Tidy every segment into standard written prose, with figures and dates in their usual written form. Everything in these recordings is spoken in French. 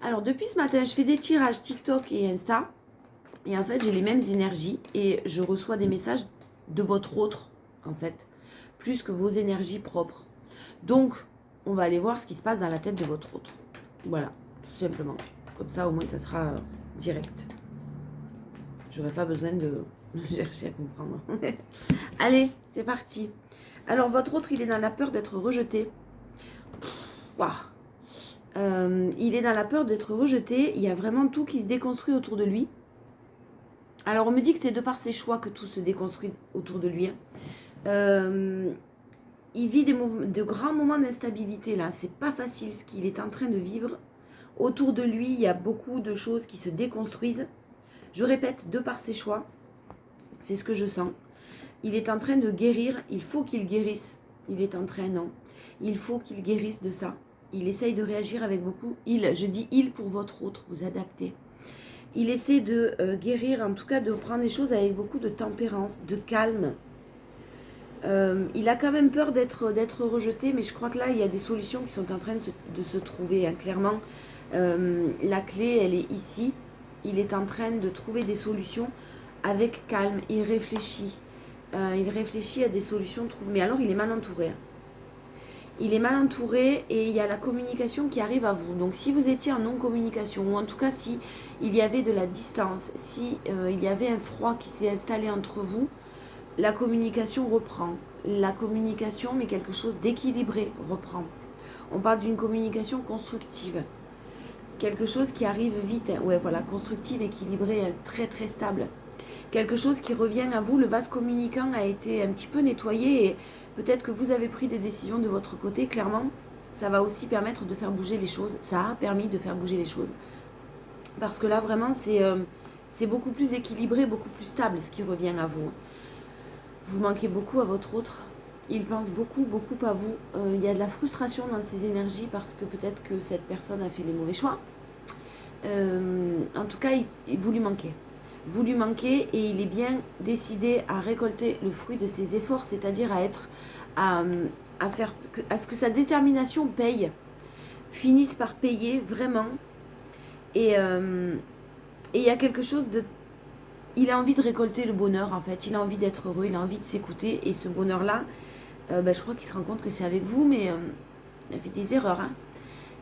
Alors, depuis ce matin, je fais des tirages TikTok et Insta. Et en fait, j'ai les mêmes énergies et je reçois des messages de votre autre, en fait, plus que vos énergies propres. Donc, on va aller voir ce qui se passe dans la tête de votre autre. Voilà, tout simplement. Comme ça, au moins, ça sera direct. J'aurai pas besoin de chercher à comprendre. Allez, c'est parti. Alors, votre autre, il est dans la peur d'être rejeté. Waouh. Il est dans la peur d'être rejeté. Il y a vraiment tout qui se déconstruit autour de lui. Alors, on me dit que c'est de par ses choix que tout se déconstruit autour de lui. Il vit de grands moments d'instabilité là. C'est pas facile ce qu'il est en train de vivre. Autour de lui, il y a beaucoup de choses qui se déconstruisent. Je répète, de par ses choix. C'est ce que je sens. Il est en train de guérir. Il faut qu'il guérisse. Il est en train, non. Il faut qu'il guérisse de ça. Il essaye de réagir avec beaucoup. Je dis il pour votre autre. Vous adaptez. Il essaie de guérir, en tout cas de prendre les choses avec beaucoup de tempérance, de calme. Il a quand même peur d'être rejeté, mais je crois que là, il y a des solutions qui sont en train de se trouver. Hein. Clairement, la clé, elle est ici. Il est en train de trouver des solutions avec calme. Il réfléchit. Il réfléchit à des solutions trouvées. Mais alors, il est mal entouré. Hein. Il est mal entouré et il y a la communication qui arrive à vous. Donc si vous étiez en non-communication, ou en tout cas si il y avait de la distance, si il y avait un froid qui s'est installé entre vous, la communication reprend. La communication, mais quelque chose d'équilibré, reprend. On parle d'une communication constructive. Quelque chose qui arrive vite. Ouais, voilà, constructive, équilibrée, très très stable. Quelque chose qui revient à vous. Le vase communicant a été un petit peu nettoyé et peut-être que vous avez pris des décisions de votre côté. Clairement, ça va aussi permettre de faire bouger les choses. Ça a permis de faire bouger les choses. Parce que là, vraiment, c'est beaucoup plus équilibré, beaucoup plus stable ce qui revient à vous. Vous manquez beaucoup à votre autre. Il pense beaucoup, beaucoup à vous. Il y a de la frustration dans ses énergies parce que peut-être que cette personne a fait les mauvais choix. En tout cas, vous lui manquez. Vous lui manquez et il est bien décidé à récolter le fruit de ses efforts, c'est-à-dire à faire à ce que sa détermination paye, finisse par payer vraiment. Et il y a quelque chose de... Il a envie de récolter le bonheur en fait, il a envie d'être heureux, il a envie de s'écouter et ce bonheur-là, je crois qu'il se rend compte que c'est avec vous, mais il a fait des erreurs. Hein.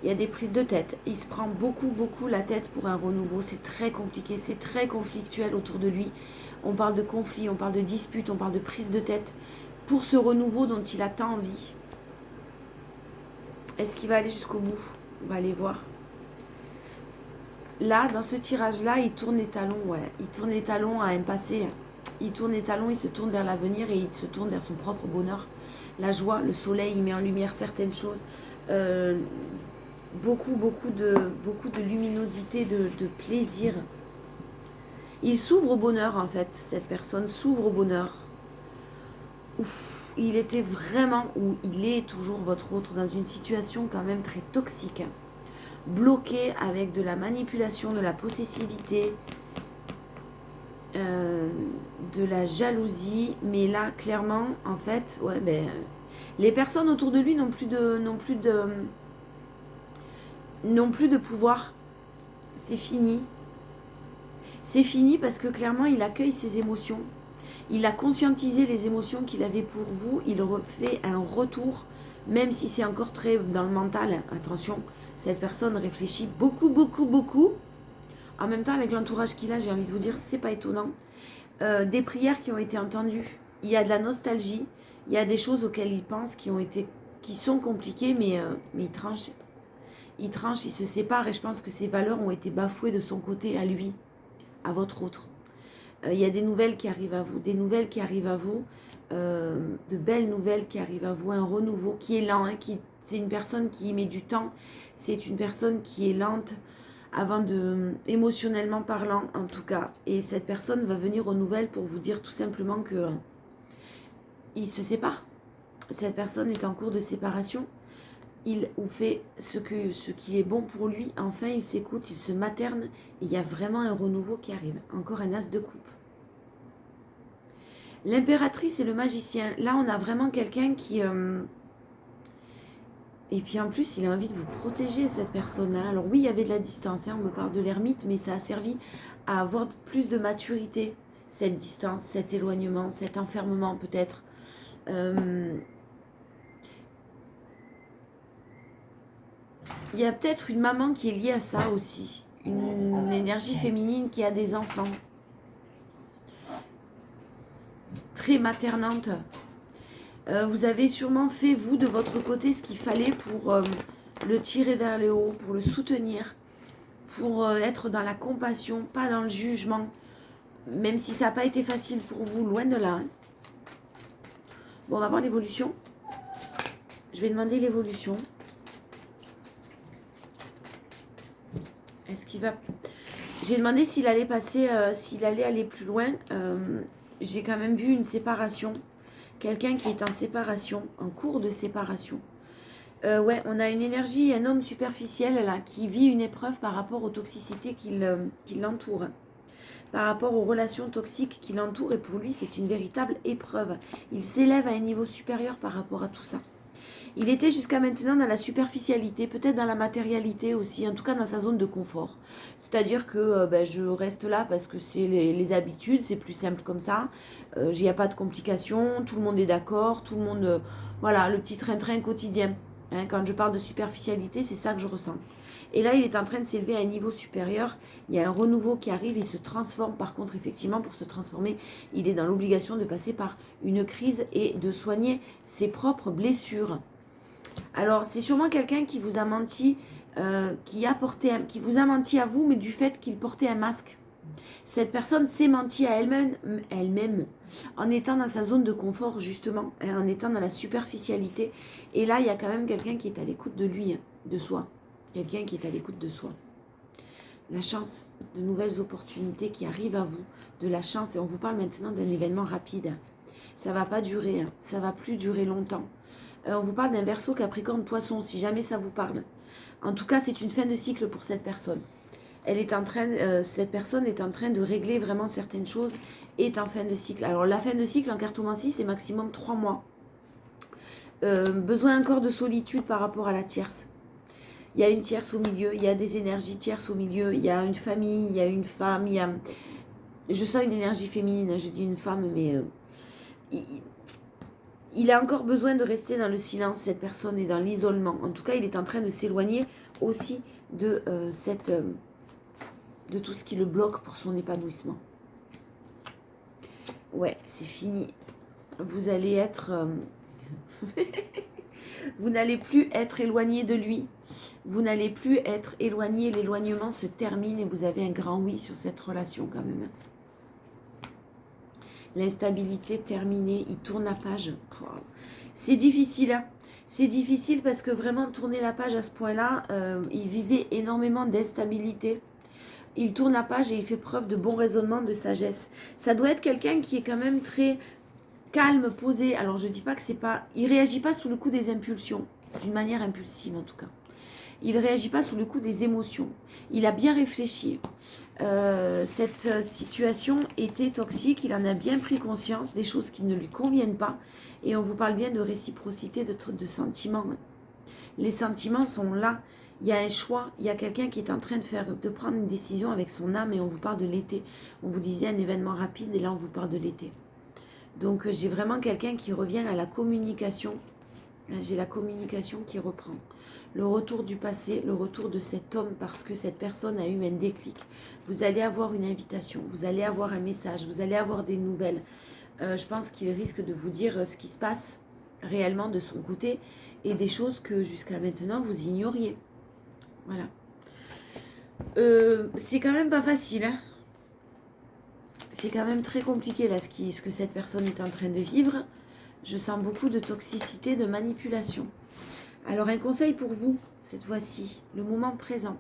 Il y a des prises de tête. Il se prend beaucoup, beaucoup la tête pour un renouveau. C'est très compliqué, c'est très conflictuel autour de lui. On parle de conflit, on parle de dispute, on parle de prise de tête pour ce renouveau dont il a tant envie. Est-ce qu'il va aller jusqu'au bout? On va aller voir. Là, dans ce tirage-là, il tourne les talons, ouais. Il tourne les talons à un passé. Il tourne les talons, il se tourne vers l'avenir et il se tourne vers son propre bonheur. La joie, le soleil, il met en lumière certaines choses. Beaucoup de luminosité, de plaisir. Il s'ouvre au bonheur en fait, cette personne s'ouvre au bonheur. Ouf, il était vraiment, ou il est toujours votre autre, dans une situation quand même très toxique. Bloqué avec de la manipulation, de la possessivité, de la jalousie. Mais là, clairement, en fait, ouais, les personnes autour de lui n'ont plus de pouvoir. C'est fini. C'est fini parce que clairement, il accueille ses émotions. Il a conscientisé les émotions qu'il avait pour vous. Il refait un retour, même si c'est encore très dans le mental. Attention, cette personne réfléchit beaucoup, beaucoup, beaucoup. En même temps, avec l'entourage qu'il a, j'ai envie de vous dire, c'est pas étonnant. Des prières qui ont été entendues. Il y a de la nostalgie. Il y a des choses auxquelles il pense qui sont compliquées, mais il tranche. Il tranche, il se sépare et je pense que ses valeurs ont été bafouées de son côté à lui, à votre autre. Il y a des nouvelles qui arrivent à vous, de belles nouvelles qui arrivent à vous, un renouveau qui est lent, hein, c'est une personne qui met du temps, c'est une personne qui est lente avant émotionnellement parlant en tout cas. Et cette personne va venir aux nouvelles pour vous dire tout simplement que il se sépare. Cette personne est en cours de séparation. Il fait ce qui est bon pour lui. Enfin, il s'écoute, il se materne. Et il y a vraiment un renouveau qui arrive. Encore un as de coupe. L'impératrice et le magicien. Là, on a vraiment quelqu'un qui Et puis en plus, il a envie de vous protéger, cette personne-là. Alors oui, il y avait de la distance, hein, on me parle de l'ermite, mais ça a servi à avoir plus de maturité, cette distance, cet éloignement, cet enfermement peut-être. Il y a peut-être une maman qui est liée à ça aussi. Une énergie féminine qui a des enfants. Très maternante. Vous avez sûrement fait, vous, de votre côté, ce qu'il fallait pour le tirer vers le haut, pour le soutenir, pour être dans la compassion, pas dans le jugement. Même si ça n'a pas été facile pour vous, loin de là. Hein. Bon, on va voir l'évolution. Je vais demander l'évolution. Est-ce qu'il va... J'ai demandé s'il allait passer, s'il allait aller plus loin. J'ai quand même vu une séparation. Quelqu'un qui est en séparation, en cours de séparation. Ouais, on a une énergie, un homme superficiel là, qui vit une épreuve par rapport aux toxicités qui l'entourent. Par rapport aux relations toxiques qui l'entourent. Et pour lui, c'est une véritable épreuve. Il s'élève à un niveau supérieur par rapport à tout ça. Il était jusqu'à maintenant dans la superficialité, peut-être dans la matérialité aussi, en tout cas dans sa zone de confort. C'est-à-dire que je reste là parce que c'est les habitudes, c'est plus simple comme ça. Il n'y a pas de complications, tout le monde est d'accord, tout le monde... voilà, le petit train-train quotidien. Hein, quand je parle de superficialité, c'est ça que je ressens. Et là, il est en train de s'élever à un niveau supérieur. Il y a un renouveau qui arrive, il se transforme. Par contre, effectivement, pour se transformer, il est dans l'obligation de passer par une crise et de soigner ses propres blessures. Alors, c'est sûrement quelqu'un qui vous a menti, qui vous a menti à vous, mais du fait qu'il portait un masque. Cette personne s'est menti à elle-même, en étant dans sa zone de confort, justement, en étant dans la superficialité. Et là, il y a quand même quelqu'un qui est à l'écoute de lui, de soi. Quelqu'un qui est à l'écoute de soi. La chance, de nouvelles opportunités qui arrivent à vous, de la chance. Et on vous parle maintenant d'un événement rapide. Ça ne va pas durer, ça ne va plus durer longtemps. On vous parle d'un Verseau, Capricorne, Poisson, si jamais ça vous parle. En tout cas, c'est une fin de cycle pour cette personne. Cette personne est en train de régler vraiment certaines choses et est en fin de cycle. Alors, la fin de cycle en cartomancie, c'est maximum 3 mois. Besoin encore de solitude par rapport à la tierce. Il y a une tierce au milieu, il y a des énergies tierces au milieu, il y a une famille, il y a une femme, il y a... Je sens une énergie féminine, je dis une femme, mais... Il a encore besoin de rester dans le silence, cette personne, et dans l'isolement. En tout cas, il est en train de s'éloigner aussi de, de tout ce qui le bloque pour son épanouissement. Ouais, c'est fini. Vous allez être... vous n'allez plus être éloigné de lui. Vous n'allez plus être éloigné. L'éloignement se termine et vous avez un grand oui sur cette relation quand même. L'instabilité terminée, il tourne la page. Oh. C'est difficile, hein. C'est difficile parce que vraiment tourner la page à ce point-là, il vivait énormément d'instabilité. Il tourne la page et il fait preuve de bon raisonnement, de sagesse. Ça doit être quelqu'un qui est quand même très calme, posé. Alors je dis pas que c'est pas... Il réagit pas sous le coup des impulsions, d'une manière impulsive en tout cas. Il ne réagit pas sous le coup des émotions. Il a bien réfléchi. Cette situation était toxique. Il en a bien pris conscience des choses qui ne lui conviennent pas. Et on vous parle bien de réciprocité, de sentiments. Les sentiments sont là. Il y a un choix. Il y a quelqu'un qui est en train de prendre une décision avec son âme. Et on vous parle de l'été. On vous disait un événement rapide. Et là, on vous parle de l'été. Donc, j'ai vraiment quelqu'un qui revient à la communication. J'ai la communication qui reprend. Le retour du passé, le retour de cet homme parce que cette personne a eu un déclic. Vous allez avoir une invitation, vous allez avoir un message, vous allez avoir des nouvelles. Je pense qu'il risque de vous dire ce qui se passe réellement de son côté et des choses que jusqu'à maintenant vous ignoriez. Voilà. C'est quand même pas facile, hein. C'est quand même très compliqué là ce que cette personne est en train de vivre. Je sens beaucoup de toxicité, de manipulation. Alors un conseil pour vous, cette fois-ci, le moment présent.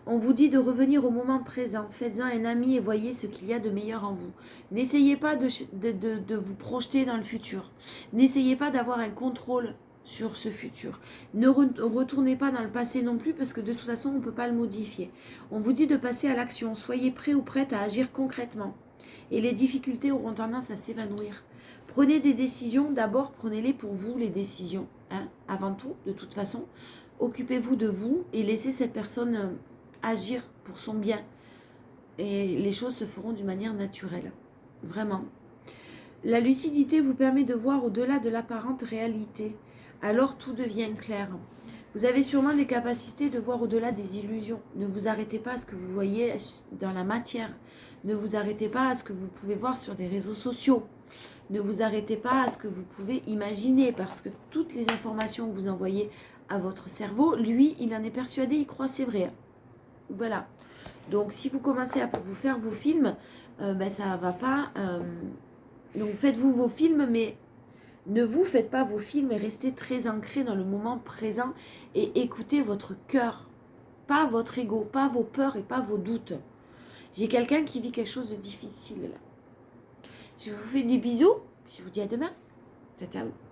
On vous dit de revenir au moment présent. Faites-en un ami et voyez ce qu'il y a de meilleur en vous. N'essayez pas de vous projeter dans le futur. N'essayez pas d'avoir un contrôle sur ce futur. Ne retournez pas dans le passé non plus parce que de toute façon, on ne peut pas le modifier. On vous dit de passer à l'action. Soyez prêts ou prêtes à agir concrètement. Et les difficultés auront tendance à s'évanouir. Prenez des décisions. D'abord, prenez-les pour vous, les décisions. hein, avant tout, de toute façon. Occupez-vous de vous et laissez cette personne agir pour son bien. Et les choses se feront d'une manière naturelle. Vraiment. La lucidité vous permet de voir au-delà de l'apparente réalité. Alors tout devient clair. Vous avez sûrement les capacités de voir au-delà des illusions. Ne vous arrêtez pas à ce que vous voyez dans la matière. Ne vous arrêtez pas à ce que vous pouvez voir sur des réseaux sociaux. Ne vous arrêtez pas à ce que vous pouvez imaginer, parce que toutes les informations que vous envoyez à votre cerveau, lui, il en est persuadé, il croit c'est vrai. Voilà. Donc si vous commencez à vous faire vos films, ça va pas. Donc faites-vous vos films, mais ne vous faites pas vos films et restez très ancré dans le moment présent et écoutez votre cœur, pas votre ego, pas vos peurs et pas vos doutes. J'ai quelqu'un qui vit quelque chose de difficile là. Je vous fais des bisous, je vous dis à demain. Ciao, ciao.